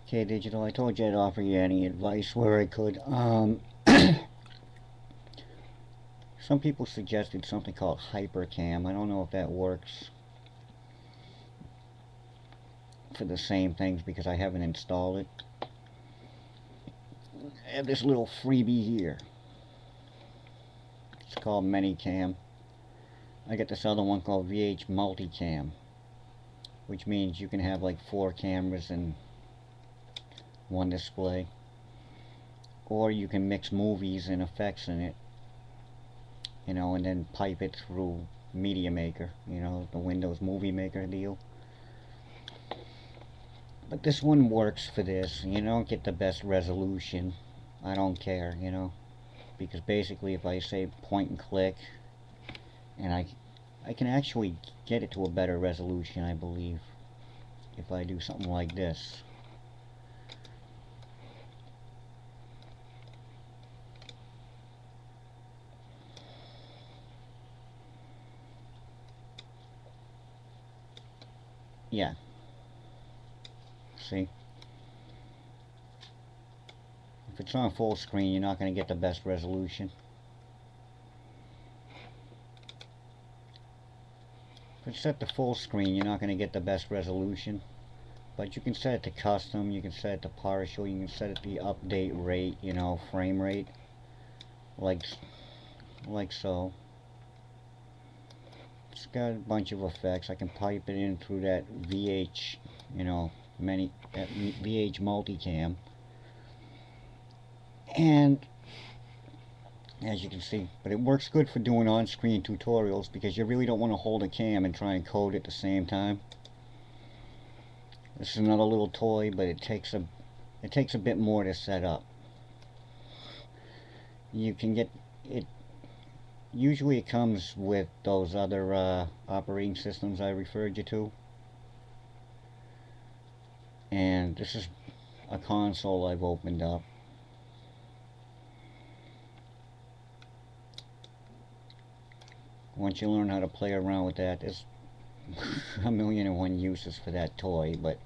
Okay, Digital, I told you I'd offer you any advice where I could. Some people suggested something called Hypercam. I don't know if that works for the same things because I haven't installed it. I have this little freebie here. It's called Minicam. I got this other one called VH Multicam, which means you can have like 4 cameras in one display, or you can mix movies and effects in it, you know, and then pipe it through Media Maker, you know, the Windows Movie Maker deal. But this one works for this. You don't get the best resolution. I don't care, you know, because basically if I say point and click, and I can actually get it to a better resolution, I believe, if I do something like this. Yeah. See? If it's on full screen, you're not going to get the best resolution. If it's set to full screen, you're not going to get the best resolution. But you can set it to custom, you can set it to partial, you can set it to the update rate, you know, frame rate. Like so. It's got a bunch of effects. I can pipe it in through that VH, you know, that VH multicam. And as you can see, but it works good for doing on-screen tutorials because you really don't want to hold a cam and try and code at the same time. This is another little toy, but it takes a bit more to set up. You can get it. Usually it comes with those other operating systems I referred you to. And this is a console I've opened up. Once you learn how to play around with that, there's a million and one uses for that toy, but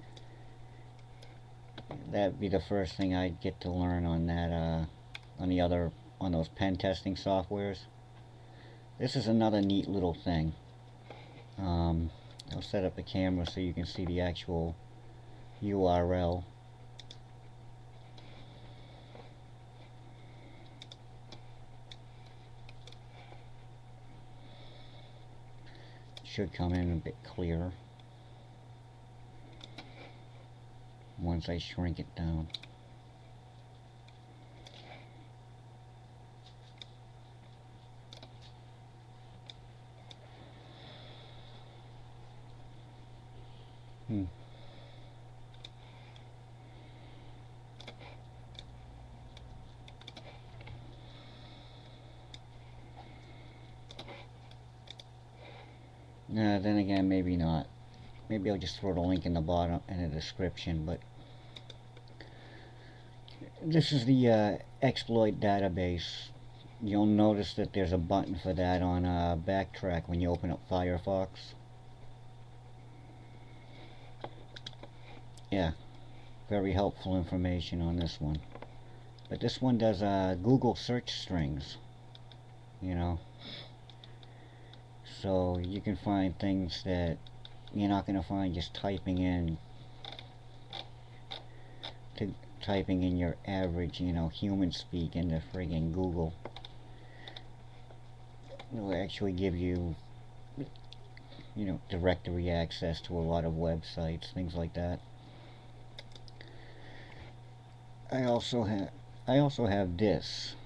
that'd be the first thing I'd get to learn on that, on those pen testing softwares. This is another neat little thing. I'll set up the camera so you can see the actual URL. Should come in a bit clearer once I shrink it down. Then again, maybe not. Maybe I'll just throw the link in the bottom in the description, but this is the exploit database. You'll notice that there's a button for that on Backtrack when you open up Firefox. Yeah, very helpful information on this one. But this one does Google search strings, you know. So you can find things that you're not going to find just typing in your average, you know, human speak into friggin' Google. It'll actually give you, you know, directory access to a lot of websites, things like that. I also have this.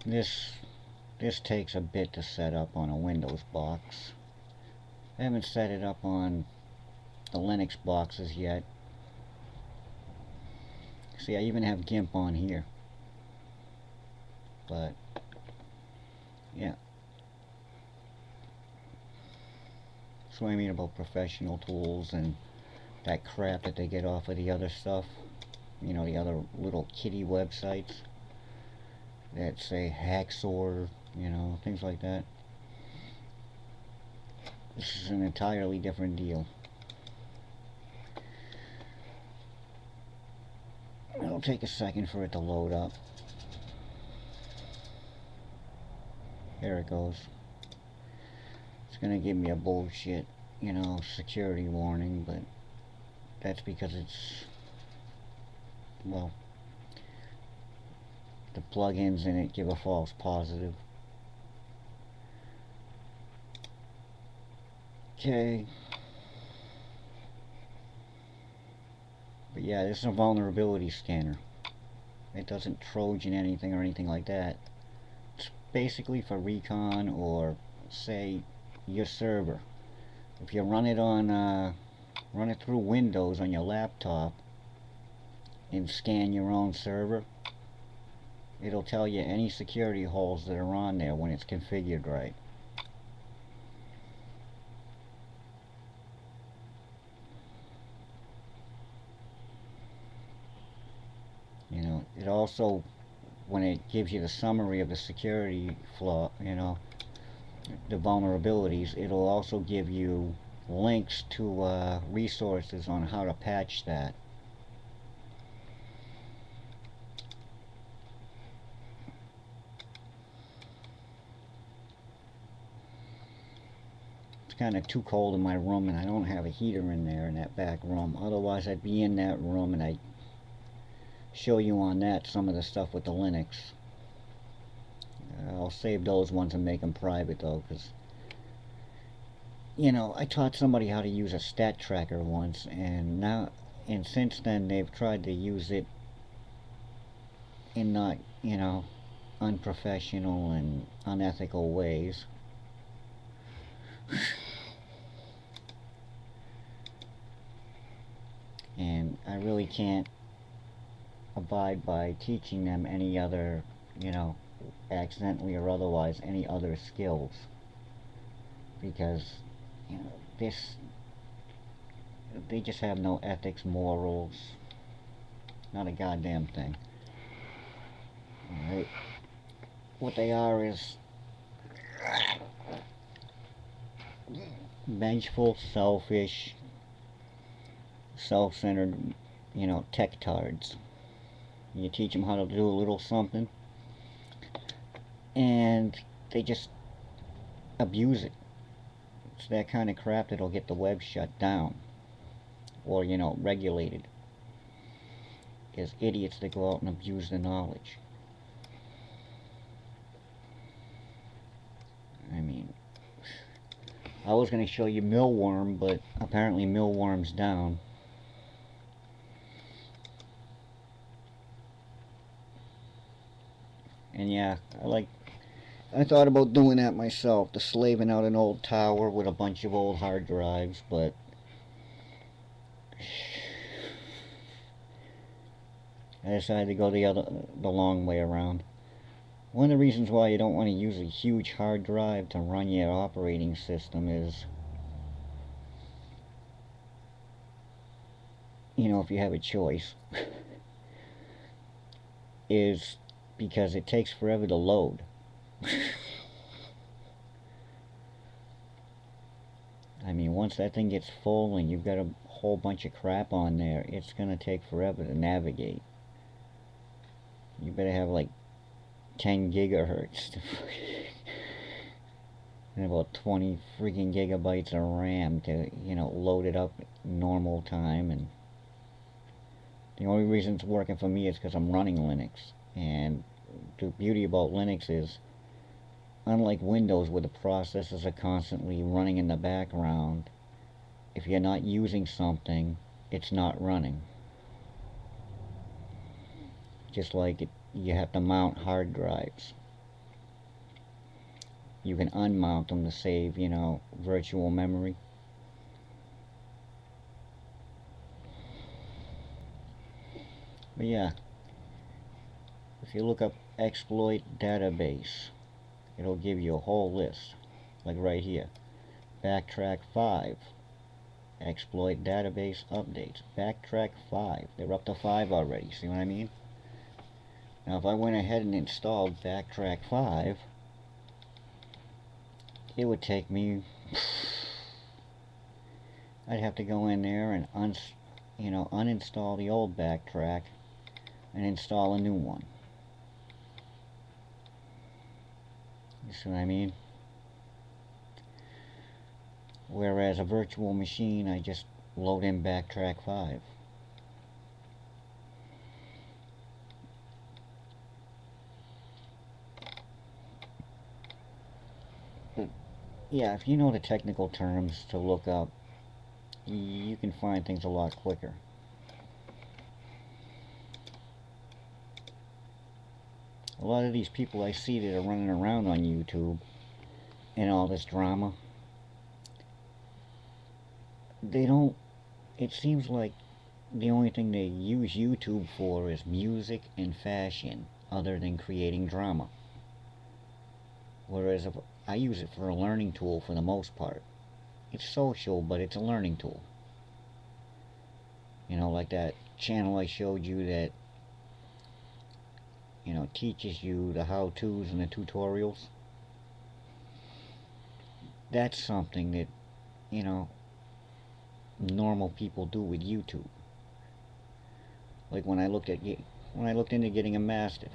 This takes a bit to set up on a Windows box. I haven't set it up on the Linux boxes yet. See, I even have GIMP on here. But yeah. That's what I mean about professional tools and that crap that they get off of the other stuff. You know, the other little kiddie websites that say Hacksaw, you know, things like that. This is an entirely different deal. It'll take a second for it to load up. There it goes. It's gonna give me a bullshit, you know, security warning, but that's because it's, well, the plugins in it give a false positive. Okay. But yeah, this is a vulnerability scanner. It doesn't Trojan anything or anything like that. It's basically for recon or, say, your server. If you run it on, run it through Windows on your laptop and scan your own server, it'll tell you any security holes that are on there when it's configured right. You know, it also, when it gives you the summary of the security flaw, you know, the vulnerabilities, it'll also give you links to resources on how to patch that. It's kind of too cold in my room, and I don't have a heater in there in that back room. Otherwise I'd be in that room and I'd show you on that some of the stuff with the Linux. I'll save those ones and make them private though, because, you know, I taught somebody how to use a stat tracker once, and since then they've tried to use it in not, you know, unprofessional and unethical ways. And I really can't abide by teaching them any other, you know, accidentally or otherwise, any other skills, because, you know, they just have no ethics, morals, not a goddamn thing. Alright, what they are is vengeful, selfish, self-centered, you know, tech-tards. You teach them how to do a little something, and they just abuse it. It's that kind of crap that'll get the web shut down, or, you know, regulated. There's idiots that go out and abuse the knowledge. I mean, I was going to show you Millworm, but apparently Millworm's down. And yeah, I thought about doing that myself, to slaving out an old tower with a bunch of old hard drives, but I decided to go the long way around. One of the reasons why you don't want to use a huge hard drive to run your operating system is, you know, if you have a choice, is because it takes forever to load. I mean, once that thing gets full and you've got a whole bunch of crap on there, it's gonna take forever to navigate. You better have like 10 gigahertz and about 20 freaking gigabytes of RAM to, you know, load it up normal time. And the only reason it's working for me is because I'm running Linux. And the beauty about Linux is, unlike Windows where the processes are constantly running in the background, if you're not using something, it's not running. Just like you have to mount hard drives. You can unmount them to save, you know, virtual memory. But yeah, if you look up exploit database, it'll give you a whole list, like right here. Backtrack 5, exploit database updates. Backtrack 5, they're up to 5 already, see what I mean? Now if I went ahead and installed Backtrack 5, it would take me, I'd have to go in there and uninstall the old Backtrack, and install a new one. You see what I mean? Whereas a virtual machine, I just load in Backtrack 5. But yeah, if you know the technical terms to look up, you can find things a lot quicker. A lot of these people I see that are running around on YouTube and all this drama, they don't, it seems like the only thing they use YouTube for is music and fashion, other than creating drama. Whereas if I use it for a learning tool for the most part. It's social, but it's a learning tool. You know, like that channel I showed you that, you know, teaches you the how-tos and the tutorials. That's something that, you know, normal people do with YouTube. Like when I looked into getting a Mastiff,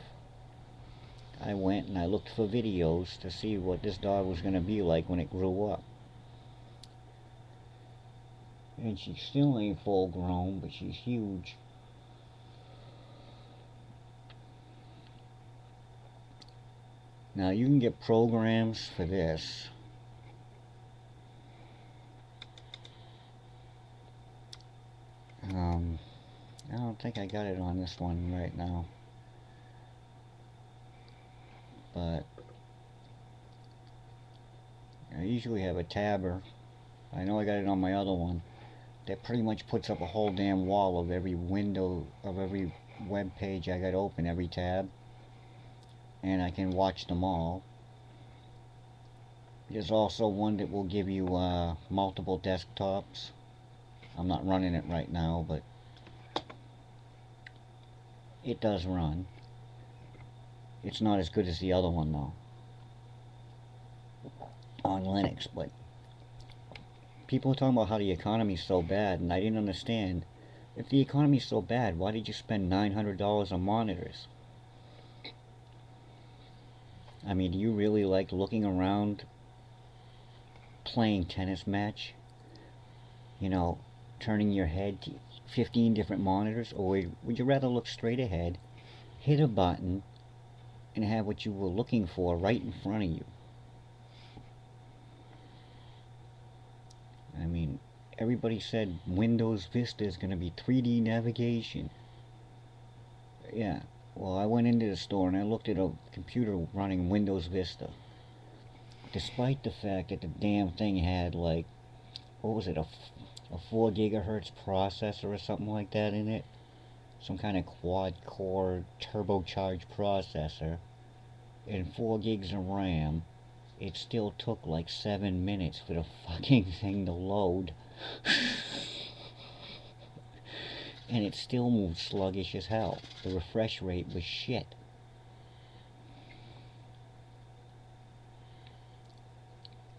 I went and I looked for videos to see what this dog was going to be like when it grew up. And she still ain't full grown, but she's huge. Now you can get programs for this. I don't think I got it on this one right now. But I usually have a tabber. I know I got it on my other one. That pretty much puts up a whole damn wall of every window, of every web page I got open, every tab. And I can watch them all. There's also one that will give you multiple desktops. I'm not running it right now, but it does run. It's not as good as the other one though, on Linux. But people are talking about how the economy's so bad, and I didn't understand. If the economy's so bad, why did you spend $900 on monitors? I mean, do you really like looking around playing tennis match? You know, turning your head to 15 different monitors? Or would you rather look straight ahead, hit a button, and have what you were looking for right in front of you? I mean, everybody said Windows Vista is going to be 3D navigation. Yeah, well, I went into the store and I looked at a computer running Windows Vista. Despite the fact that the damn thing had, like, what was it, a 4 gigahertz processor or something like that in it, some kind of quad core turbocharged processor, and 4 gigs of RAM, it still took like 7 minutes for the fucking thing to load. And it still moved sluggish as hell. The refresh rate was shit.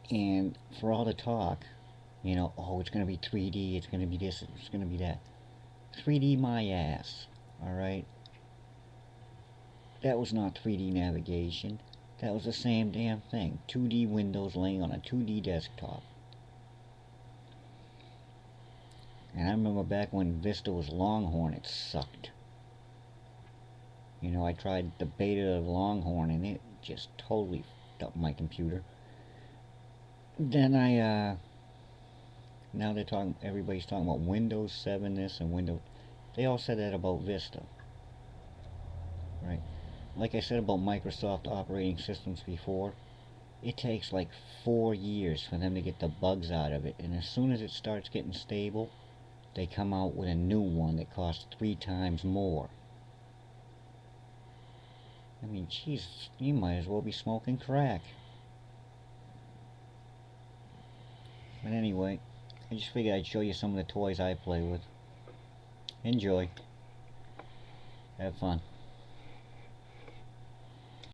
And for all the talk, you know, oh, it's going to be 3D, it's going to be this, it's going to be that. 3D my ass, alright? That was not 3D navigation. That was the same damn thing. 2D windows laying on a 2D desktop. And I remember back when Vista was Longhorn, it sucked. You know, I tried the beta of Longhorn and it just totally fucked up my computer. Then now they're talking, everybody's talking about Windows 7 this and Windows, they all said that about Vista. Right? Like I said about Microsoft operating systems before, it takes like 4 years for them to get the bugs out of it, and as soon as it starts getting stable, they come out with a new one that costs 3 times more. I mean, Jesus, you might as well be smoking crack. But anyway, I just figured I'd show you some of the toys I play with. Enjoy. Have fun.